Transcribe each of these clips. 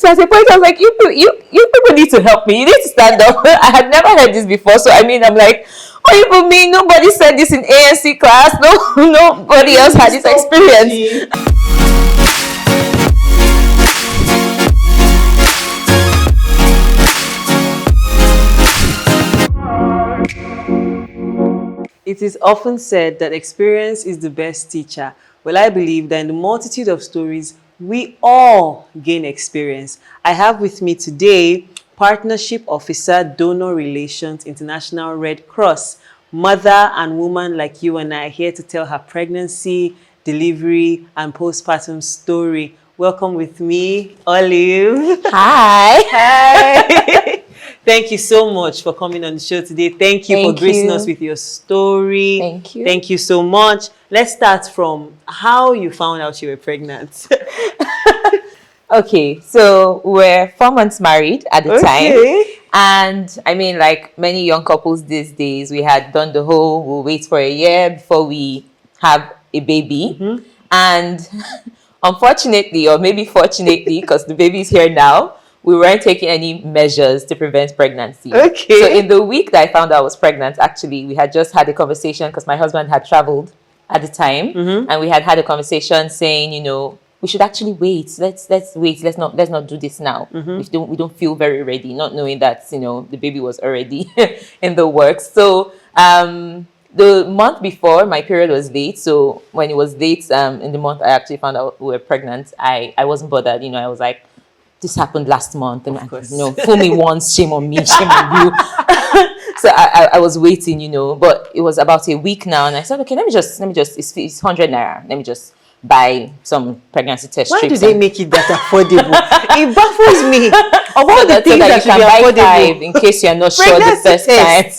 So at a point, I was like, you people need to help me. You need to stand up. I had never heard this before. So, I mean, I'm like, oh, even me, nobody said this in ANC class. No, nobody else had this experience. It is often said that experience is the best teacher. Well, I believe that in the multitude of stories, we all gain experience. I have with me today Partnership Officer, Donor Relations, International Red Cross, mother and woman like you and I, here to tell her pregnancy, delivery, and postpartum story. Welcome with me, Olive. Hi. Hi. Thank you so much for coming on the show today. Thank you for gracing us with your story. Thank you. Thank you so much. Let's start from how you found out you were pregnant. Okay, so we're 4 months married at the time. And I mean, like many young couples these days, we had done the whole, we'll wait for a year before we have a baby. Mm-hmm. And unfortunately, or maybe fortunately, because the baby is here now, we weren't taking any measures to prevent pregnancy. Okay. So in the week that I found out I was pregnant, actually, we had just had a conversation because my husband had traveled at the time. Mm-hmm. And we had a conversation saying, you know, we should actually wait. Let's wait. Let's not do this now. Mm-hmm. We don't feel very ready, not knowing that, you know, the baby was already in the works. So the month before, my period was late. So when it was late, in the month I actually found out we were pregnant, I wasn't bothered. You know, I was like, this happened last month, and you know, fool me once, shame on me, shame on you. So I was waiting, you know, but it was about a week now, and I said, okay, let me just it's 100 naira. Let me just buy some pregnancy test strips. Why do they make it that affordable? It baffles me. Of all the things that you should be can buy affordable, 5 in case you're not sure the first time.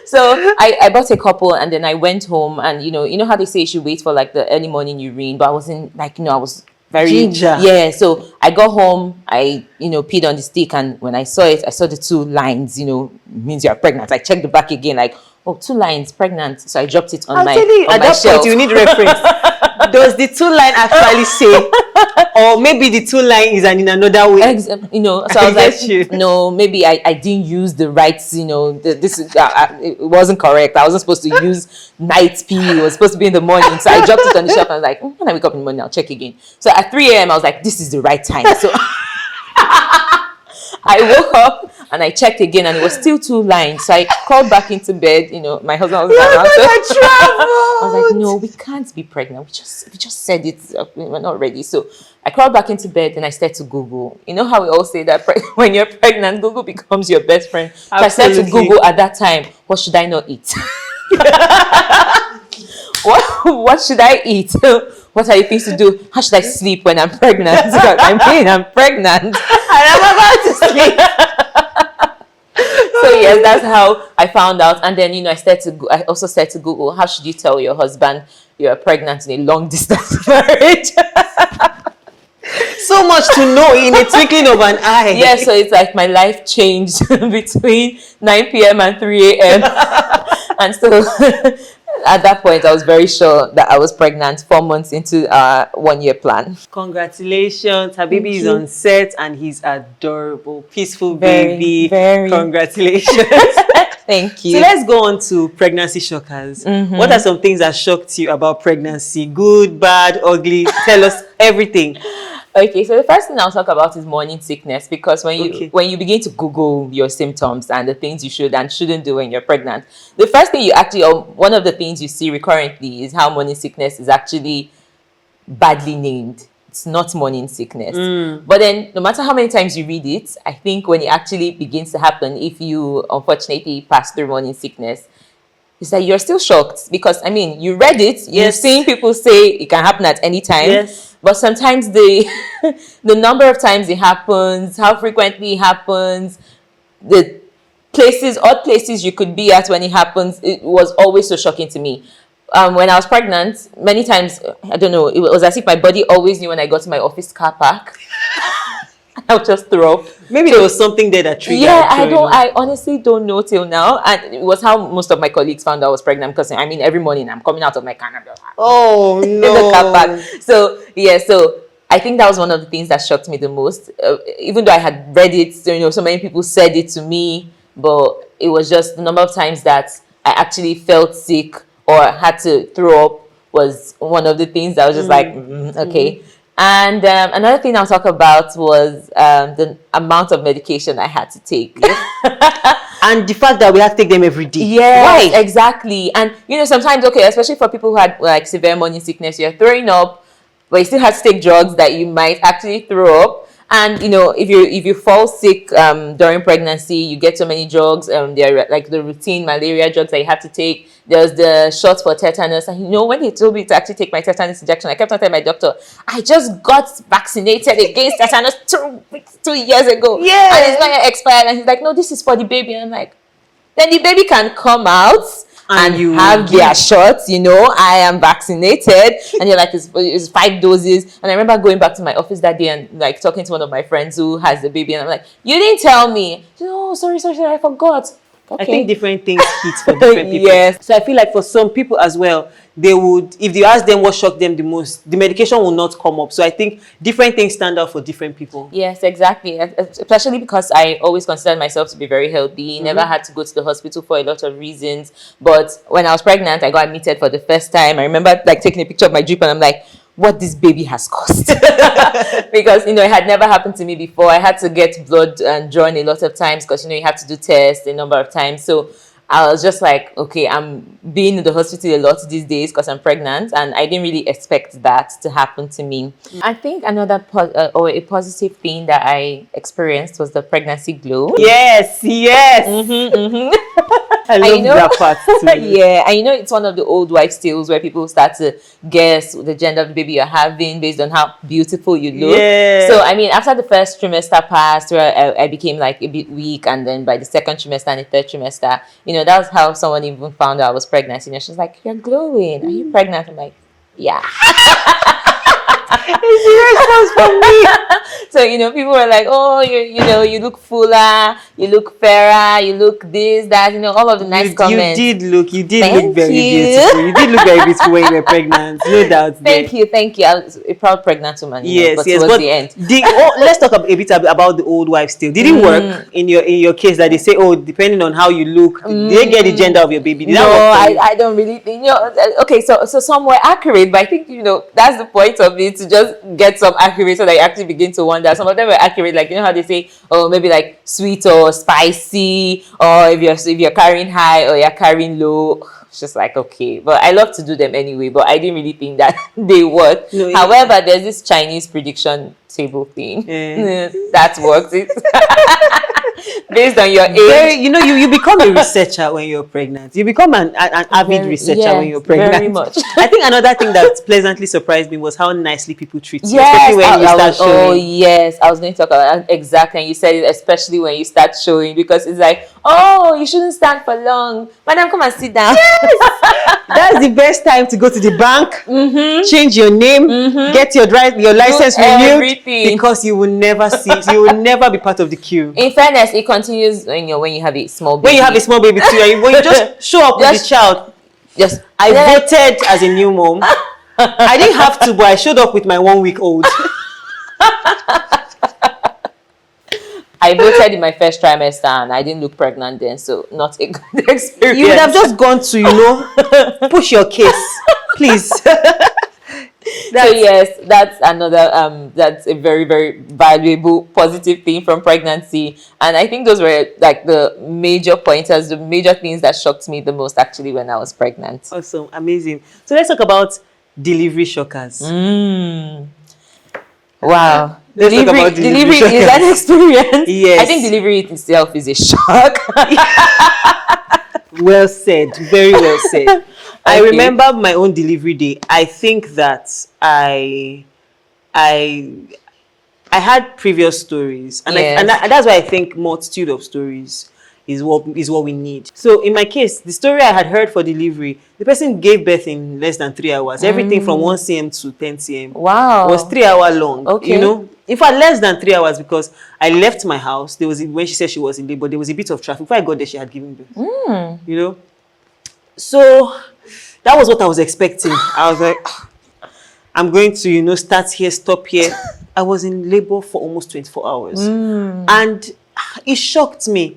So I bought a couple, and then I went home, and you know how they say you should wait for like the early morning urine, but I wasn't like, you know, I was very ginger. Yeah, so I got home, I peed on the stick, and when I saw it, I saw the 2 lines, you know, means you're pregnant. I checked the back again, like, oh, 2 lines, pregnant. So I dropped it on my at that shelf. point you need reference. Does the 2 line actually say, or maybe the 2 line is in another way? You know, so I was like, no, maybe I didn't use the right, you know, this is it wasn't correct. I wasn't supposed to use night pee. It was supposed to be in the morning. So I dropped it on the shelf, and I was like, when I wake up in the morning, I'll check again. So at 3 a.m. I was like, this is the right time. So I woke up and I checked again, and it was still 2 lines. So I crawled back into bed. You know, my husband was around. So I was like, no, we can't be pregnant. We just said it. We're not ready. So I crawled back into bed, and I started to Google. You know how we all say that when you're pregnant, Google becomes your best friend. So I started to Google at that time, what should I not eat? What should I eat? What are the things to do? How should I sleep when I'm pregnant? I'm pregnant. I'm about to sleep. So yes, that's how I found out. And then, you know, I also said to Google, how should you tell your husband you're pregnant in a long distance marriage? So much to know in a twinkling of an eye. Yeah, so it's like my life changed between 9 p.m. and 3 a.m. And so at that point, I was very sure that I was pregnant 4 months into our 1-year plan. Congratulations. Her baby is on set, and he's adorable, peaceful Very, baby. very. Congratulations. Thank you. So let's go on to pregnancy shockers. What are some things that shocked you about pregnancy? Good, bad, ugly? Tell us everything. Okay, so the first thing I'll talk about is morning sickness, because when you begin to Google your symptoms and the things you should and shouldn't do when you're pregnant, the first thing one of the things you see recurrently is how morning sickness is actually badly named. It's not morning sickness. But then no matter how many times you read it, I think when it actually begins to happen, if you unfortunately pass through morning sickness, is that you're still shocked, because I mean, you read it, you've seen people say it can happen at any time, but sometimes the number of times it happens, how frequently it happens, the odd places you could be at when it happens, it was always so shocking to me. When I was pregnant, many times, I don't know, it was as if my body always knew when I got to my office car park. I would just throw up. Maybe there was something there that triggered. Yeah, I honestly don't know till now. And it was how most of my colleagues found out I was pregnant, because I mean, every morning I'm coming out of my car and I'm like, oh no. in the car park. So yeah, so I think that was one of the things that shocked me the most. Even though I had read it, so many people said it to me, but it was just the number of times that I actually felt sick or had to throw up was one of the things that I was just like, okay. And another thing I'll talk about was the amount of medication I had to take. And the fact that we have to take them every day. Yes, why? Exactly. And sometimes, okay, especially for people who had like severe morning sickness, you're throwing up, but you still have to take drugs that you might actually throw up. And if you fall sick during pregnancy, you get so many drugs. There are like the routine malaria drugs that you have to take. There's the shots for tetanus. And when they told me to actually take my tetanus injection, I kept on telling my doctor, I just got vaccinated against tetanus 2 years ago. Yeah. And it's not yet expired. And he's like, no, this is for the baby. And I'm like, then the baby can come out and you have their shots, I am vaccinated. And you're like, it's 5 doses. And I remember going back to my office that day and like talking to one of my friends who has the baby. And I'm like, you didn't tell me. Oh, sorry, I forgot. Okay. I think different things hit for different people. Yes. So I feel like for some people as well, they would, if you ask them what shocked them the most, the medication will not come up. So I think different things stand out for different people. Yes, exactly. Especially because I always considered myself to be very healthy. Never had to go to the hospital for a lot of reasons. But when I was pregnant, I got admitted for the first time. I remember like taking a picture of my drip and I'm like, what this baby has cost. Because it had never happened to me before. I had to get blood drawn a lot of times because you have to do tests a number of times. So I was just like, okay, I'm being in the hospital a lot these days because I'm pregnant, and I didn't really expect that to happen to me. I think another a positive thing that I experienced was the pregnancy glow. Yes. I love that part too. Yeah, and it's one of the old wives' tales where people start to guess the gender of the baby you're having based on how beautiful you look. Yeah. So I mean, after the first trimester passed, where I became like a bit weak, and then by the second trimester and the third trimester, that was how someone even found out I was pregnant. She's like, "You're glowing. Are you pregnant?" I'm like, "Yeah." It's from me. So people were like, "Oh, you look fuller, you look fairer, you look this, that, all of the nice comments." You did look very beautiful. You did look very beautiful when you were pregnant. No doubt. Thank you. I was a proud pregnant woman. Yes, but yes. Towards the end. Let's talk a bit about the old wives' tale. Did it work in your case that they say, oh, depending on how you look, did they get the gender of your baby? Did I don't really think. Okay, so some were accurate, but I think that's the point of it, to just get some accurate so that you actually begin to wonder. Some of them were accurate, like how they say, oh, maybe like sweet or spicy, or if you're carrying high or you're carrying low. It's just like, okay, but I love to do them anyway, but I didn't really think that they work. No, however, there's this Chinese prediction table thing that works it based on your age. You become a researcher when you're pregnant. You become an avid researcher when you're pregnant. Very much. I think another thing that pleasantly surprised me was how nicely people treat you, especially when you start showing. Oh yes, I was going to talk about that exactly, and you said it, especially when you start showing, because it's like, oh, you shouldn't stand for long, madam, come and sit down. Yes. That's the best time to go to the bank, change your name, get your license renewed, because you will never be part of the queue. In fairness, it continues when you have a small baby. When you have a small baby too, when you just show up with the child. I voted as a new mom. I didn't have to, but I showed up with my 1-week-old. I voted in my first trimester and I didn't look pregnant then, so not a good experience. You would have just gone to, push your case, please. That's another that's a very, very valuable positive thing from pregnancy. And I think those were like the major pointers, the major things that shocked me the most actually when I was pregnant. Awesome, amazing. So let's talk about delivery shockers. Wow. Delivery is an experience. Yes. I think delivery itself is a shock. Well said. Very well said. I remember my own delivery day. I think that I had previous stories, and and that's why I think multitude of stories is what we need. So in my case, the story I had heard for delivery, the person gave birth in less than 3 hours. Everything from 1 cm to 10 cm. Wow. Was 3 hour long. Okay. In fact, less than 3 hours, because I left my house. When she said she was in labor, there was a bit of traffic. Before I got there, she had given birth. So that was what I was expecting. I was like, I'm going to, start here, stop here. I was in labor for almost 24 hours. And it shocked me.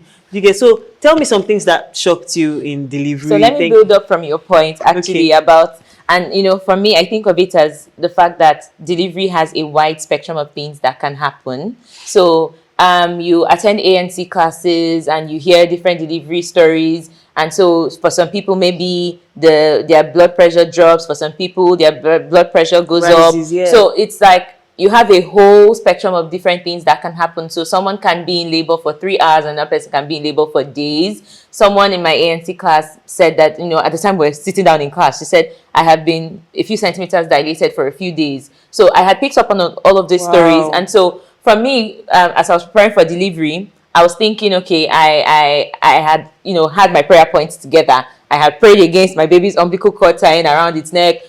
So tell me some things that shocked you in delivery. So let me build up from your point actually about, and for me, I think of it as the fact that delivery has a wide spectrum of things that can happen. So you attend ANC classes and you hear different delivery stories. And so for some people, maybe their blood pressure drops. For some people, their blood pressure goes Rises, up. yeah. So it's like you have a whole spectrum of different things that can happen. So someone can be in labor for 3 hours, and another person can be in labor for days. Someone in my ANC class said that, at the time we were sitting down in class, she said, I have been a few centimeters dilated for a few days. So I had picked up on all of these stories. And so for me, as I was preparing for delivery, I was thinking, okay, I had, had my prayer points together. I had prayed against my baby's umbilical cord tying around its neck,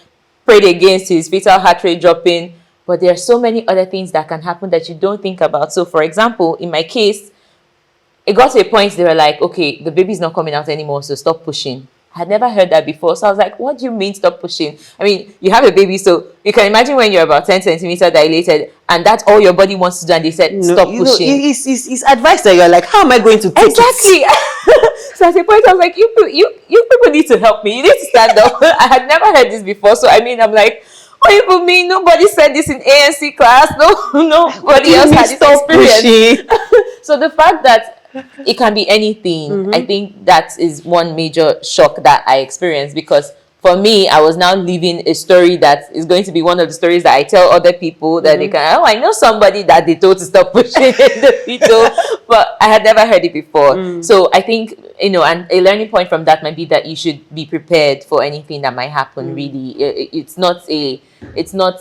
prayed against his fetal heart rate dropping. But there are so many other things that can happen that you don't think about. So, for example, in my case, it got to a point they were like, okay, the baby's not coming out anymore, so stop pushing. I had never heard that before. So I was like, what do you mean stop pushing? I mean, you have a baby, so you can imagine when you're about 10 centimeters dilated and that's all your body wants to do, and they said, stop pushing. It's advice that you're like, how am I going to take exactly. it? So at a point, I was like, you people need to help me. You need to stand up. I had never heard this before. So, I mean, I'm like, what do you mean? Nobody said this in ANC class. Nobody else had this experience. So the fact that it can be anything, I think that is one major shock that I experienced, because for me, I was now living a story that is going to be one of the stories that I tell other people that they can, I know somebody that they told to stop pushing in the fetal, but I had never heard it before. So I think, and a learning point from that might be that you should be prepared for anything that might happen, really. It's not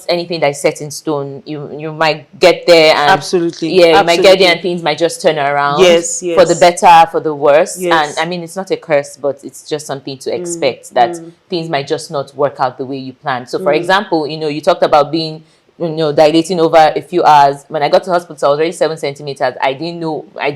anything that is set in stone. You might get there and you might get there and things might just turn around for the better, for the worse. And I mean, it's not a curse, but it's just something to expect, that things might just not work out the way you planned. So for example, you talked about being dilating over a few hours. When I got to hospital, I was already 7 centimeters. I didn't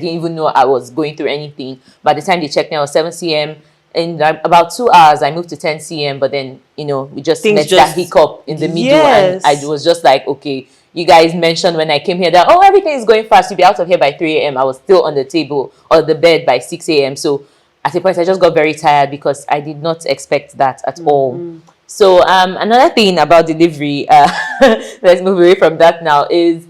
even know I was going through anything. By the time they checked me, I was 7 cm. In about 2 hours, I moved to 10 cm, but then, we just met that hiccup in the middle, and I was just like, okay, you guys mentioned when I came here that, everything is going fast, you'll be out of here by 3 a.m. I was still on the table or the bed by 6 a.m. So at a point, I just got very tired because I did not expect that at all. So another thing about delivery, let's move away from that now, is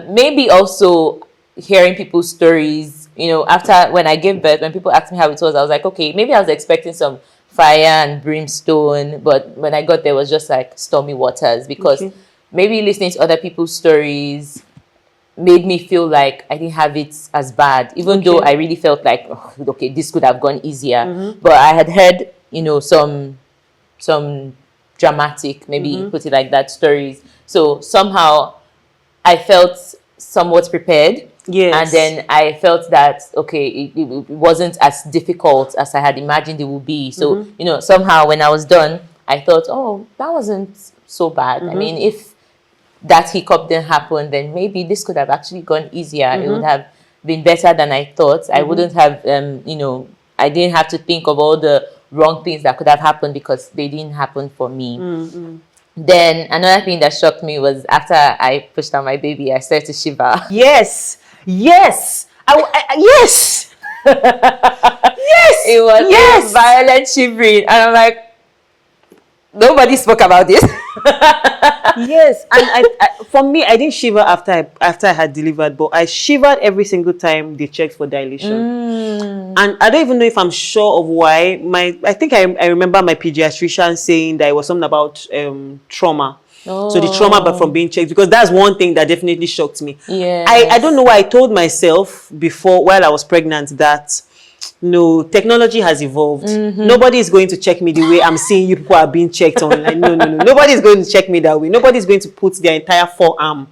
maybe also hearing people's stories. After when I gave birth, when people asked me how it was, I was like, okay, maybe I was expecting some fire and brimstone, but when I got there, it was just like stormy waters, because maybe listening to other people's stories made me feel like I didn't have it as bad, even though I really felt like, okay, this could have gone easier. But I had heard, some dramatic, maybe put it like that, stories. So somehow I felt somewhat prepared. And then I felt that, okay, it wasn't as difficult as I had imagined it would be. So, somehow when I was done, I thought, that wasn't so bad. I mean, if that hiccup didn't happen, then maybe this could have actually gone easier. It would have been better than I thought. I wouldn't have, I didn't have to think of all the wrong things that could have happened because they didn't happen for me. Then another thing that shocked me was after I pushed out my baby, I started to shiver. Yes. Yes. Yes. Yes. It was a violent shivering. And I'm like, nobody spoke about this. Yes. And for me, I didn't shiver after I had delivered, but I shivered every single time they checked for dilation. And I don't even know if I'm sure of why. I think I remember my pediatrician saying that it was something about trauma. So the trauma but from being checked, because that's one thing that definitely shocked me. I don't know why I told myself before, while I was pregnant, that no, technology has evolved. Nobody is going to check me the way I'm seeing you people are being checked online. No. Nobody is going to check me that way. Nobody is going to put their entire forearm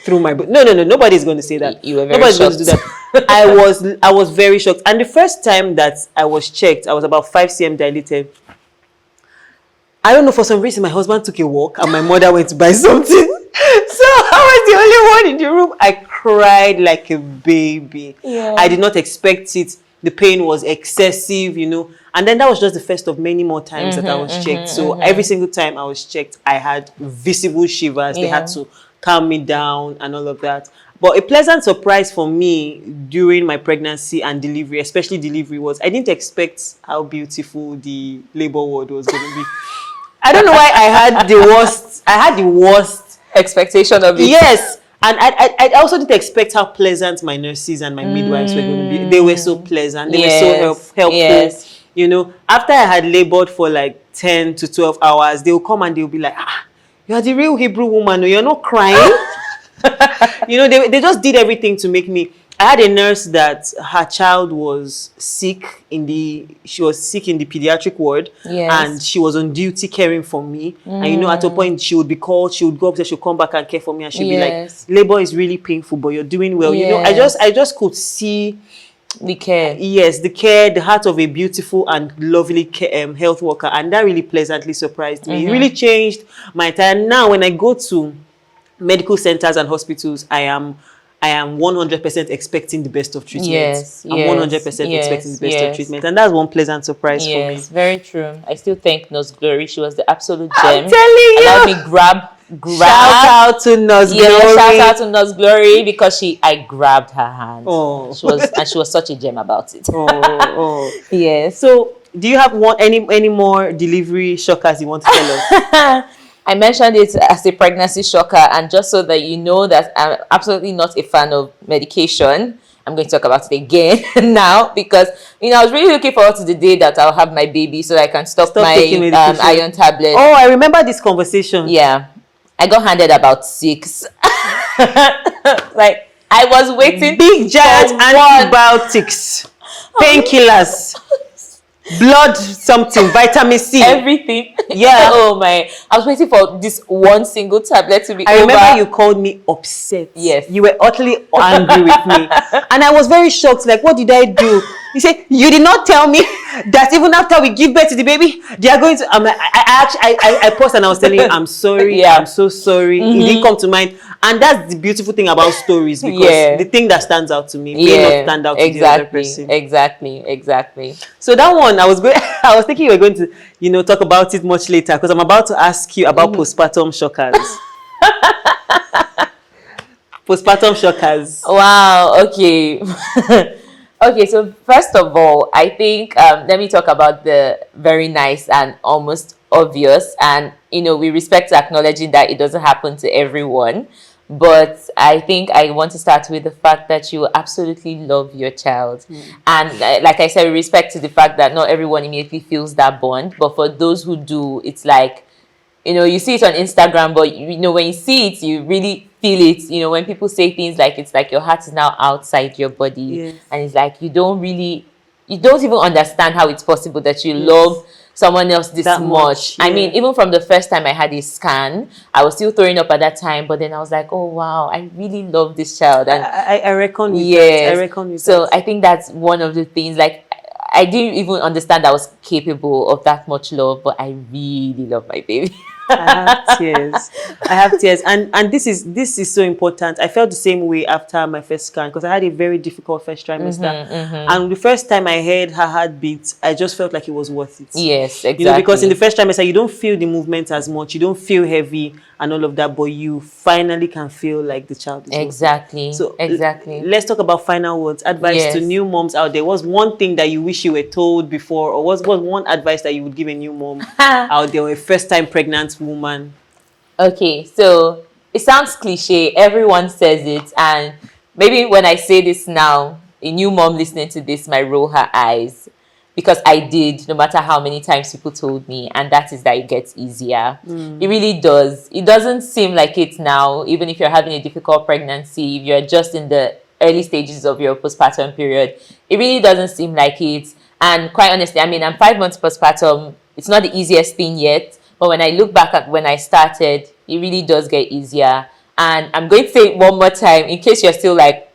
through my butt. No. Nobody is going to say that. You were very Nobody's shocked. going to do that. I was very shocked. And the first time that I was checked, I was about 5 cm dilated. I don't know, for some reason, my husband took a walk and my mother went to buy something. So I was the only one in the room. I cried like a baby. I did not expect it. the pain was excessive, and then that was just the first of many more times that I was checked. So every single time I was checked, I had visible shivers. They had to calm me down and all of that. But a pleasant surprise for me during my pregnancy and delivery, especially delivery, was I didn't expect how beautiful the labor ward was going to be. I don't know why I had the worst expectation of it. Yes. And I also didn't expect how pleasant my nurses and my midwives were going to be. They were so pleasant. They were so helpful. Yes. After I had labored for like 10 to 12 hours, they will come and they'll be like, you're the real Hebrew woman. You're not crying. They just did everything to make me. I had a nurse that her child was sick she was sick in the pediatric ward, and she was on duty caring for me. And at a point she would be called, she would go upstairs, she'll come back and care for me, and she'd be like, labor is really painful, but you're doing well. I just could see the care. Yes, the care, the heart of a beautiful and lovely health worker, and that really pleasantly surprised me. It really changed my entire. Now when I go to medical centers and hospitals, I am 100% expecting the best of treatment. I'm 100% expecting the best of treatment. And that's one pleasant surprise for me. Yes, very true. I still thank Nurse Glory. She was the absolute gem. I'm telling you. Allowed me grab. Shout out to Nurse Glory. Shout out to Nurse Glory, because I grabbed her hand. Oh. She was such a gem about it. Yes. So do you have any more delivery shockers you want to tell us? I mentioned it as a pregnancy shocker, and just so that you know that I'm absolutely not a fan of medication, I'm going to talk about it again now, because I was really looking forward to the day that I'll have my baby so that I can stop my iron tablet. Oh, I remember this conversation. Yeah, I got handed about 6. Like, I was waiting. Big giant antibiotics, painkillers, blood something, vitamin C, everything. Yeah. Oh my, I was waiting for this one single tablet to be I over. remember you called me upset. Yes. You were utterly angry with me. And I was very shocked. Like, what did I do? You said, you did not tell me that even after we give birth to the baby, they are going to... I'm like, I paused and I was telling you, I'm sorry. I'm so sorry. It didn't come to mind. And that's the beautiful thing about stories, because the thing that stands out to me may not stand out to the other person. Exactly. So that one, I was thinking you were going to, talk about it much later, because I'm about to ask you about postpartum shockers. Postpartum shockers. Wow. Okay. Okay. So first of all, I think let me talk about the very nice and almost obvious, and we respect acknowledging that it doesn't happen to everyone. But I think I want to start with the fact that you absolutely love your child. And like I said, we respect to the fact that not everyone immediately feels that bond. But for those who do, it's like, you see it on Instagram, but when you see it, you really feel it. When people say things like, it's like your heart is now outside your body. Yes. And it's like, you don't even understand how it's possible that you love someone else this much. I mean, even from the first time I had a scan, I was still throwing up at that time, but then I was like, oh wow, I really love this child. And I reckon with that. I reckon with so that. I think that's one of the things, like, I didn't even understand I was capable of that much love, but I really love my baby. I have tears. And this is so important. I felt the same way after my first scan, because I had a very difficult first trimester. And the first time I heard her heartbeat, I just felt like it was worth it. Yes, exactly. Because in the first trimester, you don't feel the movement as much, you don't feel heavy and all of that, but you finally can feel like the child is exactly. So exactly. Let's talk about final words. Advice to new moms out there. What's one thing that you wish you were told before, or what's one advice that you would give a new mom out there, or a first time pregnant woman? Okay, so it sounds cliche, everyone says it, and maybe when I say this now, a new mom listening to this might roll her eyes, because I did, no matter how many times people told me, and that is that it gets easier. It really does. It doesn't seem like it now, even if you're having a difficult pregnancy, if you're just in the early stages of your postpartum period, it really doesn't seem like it. And quite honestly, I mean, I'm 5 months postpartum. It's not the easiest thing yet, but when I look back at when I started, it really does get easier. And I'm going to say it one more time, in case you're still like,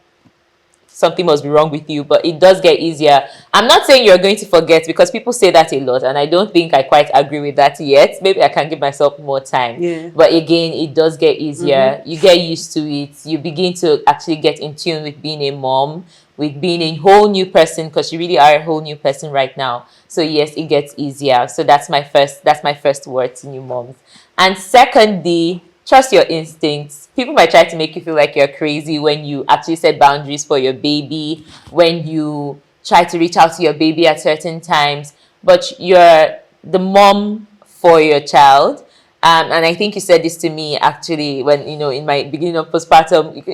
something must be wrong with you, but it does get easier. I'm not saying you're going to forget, because people say that a lot, and I don't think I quite agree with that yet. Maybe I can give myself more time. Yeah. But again, it does get easier. You get used to it. You begin to actually get in tune with being a mom, with being a whole new person, because you really are a whole new person right now. So yes, it gets easier. So that's my first word to new moms. And secondly, trust your instincts. People might try to make you feel like you're crazy when you actually set boundaries for your baby, when you try to reach out to your baby at certain times, but you're the mom for your child. And I think you said this to me actually when, in my beginning of postpartum,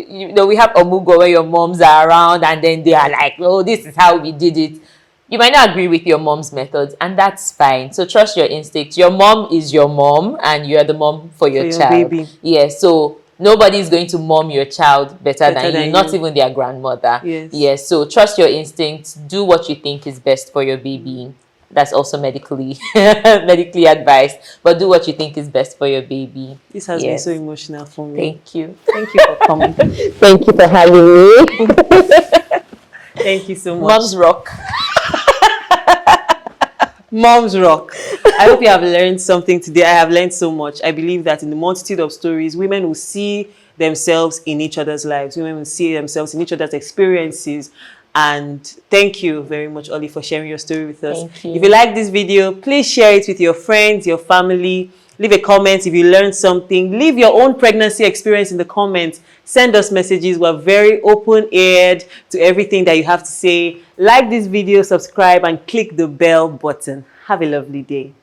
we have Omugo where your moms are around and then they are like, oh, this is how we did it. You might not agree with your mom's methods, and that's fine. So trust your instincts. Your mom is your mom, and you're the mom for your child. Baby. Yeah, so nobody is going to mom your child better than you, not even their grandmother. Yes, so trust your instincts. Do what you think is best for your baby. That's also medically advised, but do what you think is best for your baby. This has been so emotional for me. Thank you. Thank you for coming. Thank you for having me. Thank you so much. Moms rock. Moms rock. I hope you have learned something today. I have learned so much. I believe that in the multitude of stories, women will see themselves in each other's lives. Women will see themselves in each other's experiences. And thank you very much, Oli, for sharing your story with us. Thank you. If you like this video, please share it with your friends, your family. Leave a comment if you learned something. Leave your own pregnancy experience in the comments. Send us messages. We're very open-eared to everything that you have to say. Like this video, subscribe, and click the bell button. Have a lovely day.